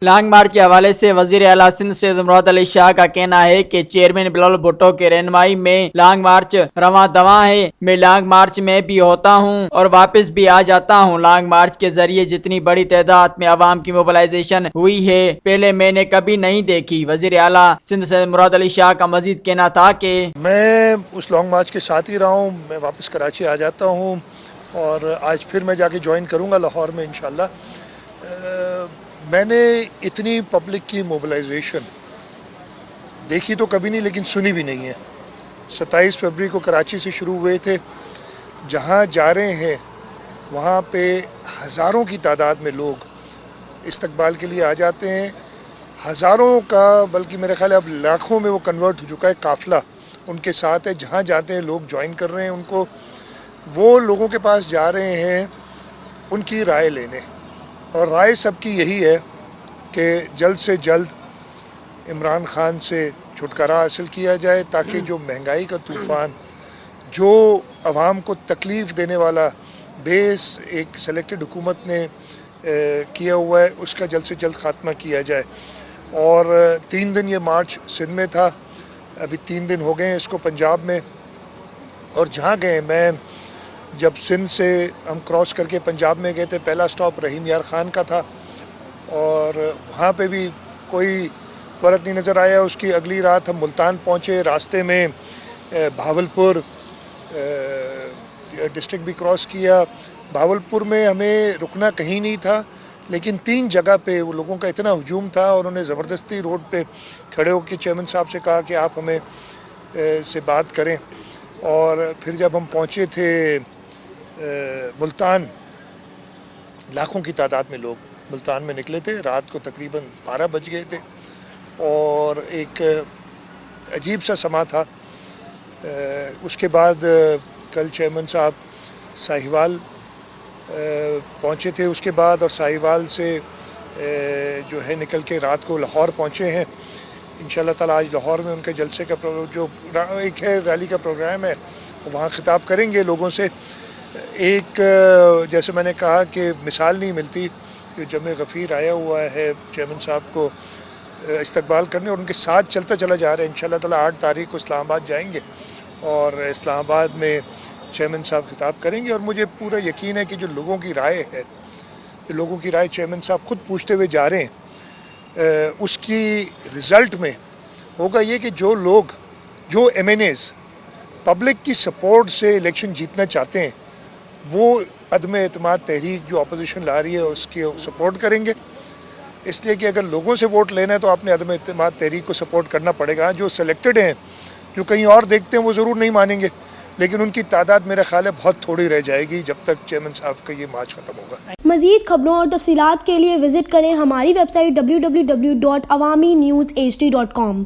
Long march کے حوالے سے وزیر اعلیٰ سندھ سید مراد علی شاہ کا کہنا ہے کہ چیئرمین بلال بھٹو کی رہنمائی میں لانگ مارچ رواں دواں ہے۔ میں لانگ مارچ میں بھی ہوتا ہوں اور واپس بھی آ جاتا ہوں۔ لانگ مارچ کے ذریعے جتنی بڑی تعداد میں عوام کی موبلائزیشن ہوئی ہے پہلے میں نے کبھی نہیں دیکھی۔ وزیر اعلیٰ سندھ سید مراد علی شاہ کا مزید کہنا تھا کہ میں اس لانگ مارچ کے ساتھ ہی رہا ہوں، میں واپس کراچی آ جاتا ہوں اور آج پھر میں جا کے جوائن کروں گا لاہور میں انشاءاللہ۔ میں نے اتنی پبلک کی موبلائزیشن دیکھی تو کبھی نہیں، لیکن سنی بھی نہیں ہے۔ 27 فروری کو کراچی سے شروع ہوئے تھے، جہاں جا رہے ہیں وہاں پہ ہزاروں کی تعداد میں لوگ استقبال کے لیے آ جاتے ہیں۔ ہزاروں کا بلکہ میرے خیال ہے اب لاکھوں میں وہ کنورٹ ہو چکا ہے، قافلہ ان کے ساتھ ہے، جہاں جاتے ہیں لوگ جوائن کر رہے ہیں ان کو۔ وہ لوگوں کے پاس جا رہے ہیں ان کی رائے لینے، اور رائے سب کی یہی ہے کہ جلد سے جلد عمران خان سے چھٹکارا حاصل کیا جائے، تاکہ جو مہنگائی کا طوفان، جو عوام کو تکلیف دینے والا بیس ایک سلیکٹڈ حکومت نے کیا ہوا ہے، اس کا جلد سے جلد خاتمہ کیا جائے۔ اور 3 دن یہ مارچ سندھ میں تھا، ابھی 3 دن ہو گئے ہیں اس کو پنجاب میں، اور جہاں گئے، میں جب سندھ سے ہم کراس کر کے پنجاب میں گئے تھے، پہلا سٹاپ رحیم یار خان کا تھا، اور وہاں پہ بھی کوئی فرق نہیں نظر آیا۔ اس کی اگلی رات ہم ملتان پہنچے، راستے میں بھاولپور ڈسٹرکٹ بھی کراس کیا۔ بھاولپور میں ہمیں رکنا کہیں نہیں تھا، لیکن 3 جگہ پہ وہ لوگوں کا اتنا ہجوم تھا، اور انہوں نے زبردستی روڈ پہ کھڑے ہو کے چیئرمین صاحب سے کہا کہ آپ ہمیں سے بات کریں۔ اور پھر جب ہم پہنچے تھے ملتان، لاکھوں کی تعداد میں لوگ ملتان میں نکلے تھے، رات کو تقریباً 12 بج گئے تھے، اور ایک عجیب سا سما تھا۔ اس کے بعد کل چیئرمین صاحب ساہیوال پہنچے تھے اس کے بعد، اور ساہیوال سے جو ہے نکل کے رات کو لاہور پہنچے ہیں۔ انشاءاللہ تعالیٰ آج لاہور میں ان کے جلسے کا جو ایک ہے ریلی کا پروگرام ہے، وہاں خطاب کریں گے لوگوں سے۔ ایک جیسے میں نے کہا کہ مثال نہیں ملتی، جو جمع غفیر آیا ہوا ہے چیئرمین صاحب کو استقبال کرنے، اور ان کے ساتھ چلتا چلا جا رہا ہے۔ انشاءاللہ تعالیٰ 8 تاریخ کو اسلام آباد جائیں گے، اور اسلام آباد میں چیئرمین صاحب خطاب کریں گے، اور مجھے پورا یقین ہے کہ جو لوگوں کی رائے ہے، جو لوگوں کی رائے چیئرمین صاحب خود پوچھتے ہوئے جا رہے ہیں، اس کی رزلٹ میں ہوگا یہ کہ جو لوگ، جو ایم این ایز پبلک کی سپورٹ سے الیکشن جیتنا چاہتے ہیں، وہ عدم اعتماد تحریک جو اپوزیشن لا رہی ہے اس کی سپورٹ کریں گے۔ اس لیے کہ اگر لوگوں سے ووٹ لینا ہے تو آپ نے عدم اعتماد تحریک کو سپورٹ کرنا پڑے گا۔ جو سلیکٹڈ ہیں، جو کہیں اور دیکھتے ہیں، وہ ضرور نہیں مانیں گے، لیکن ان کی تعداد میرا خیال ہے بہت تھوڑی رہ جائے گی جب تک چیئرمین صاحب کا یہ مارچ ختم ہوگا۔ مزید خبروں اور تفصیلات کے لیے وزٹ کریں ہماری ویب سائٹ www.awami newshd.com۔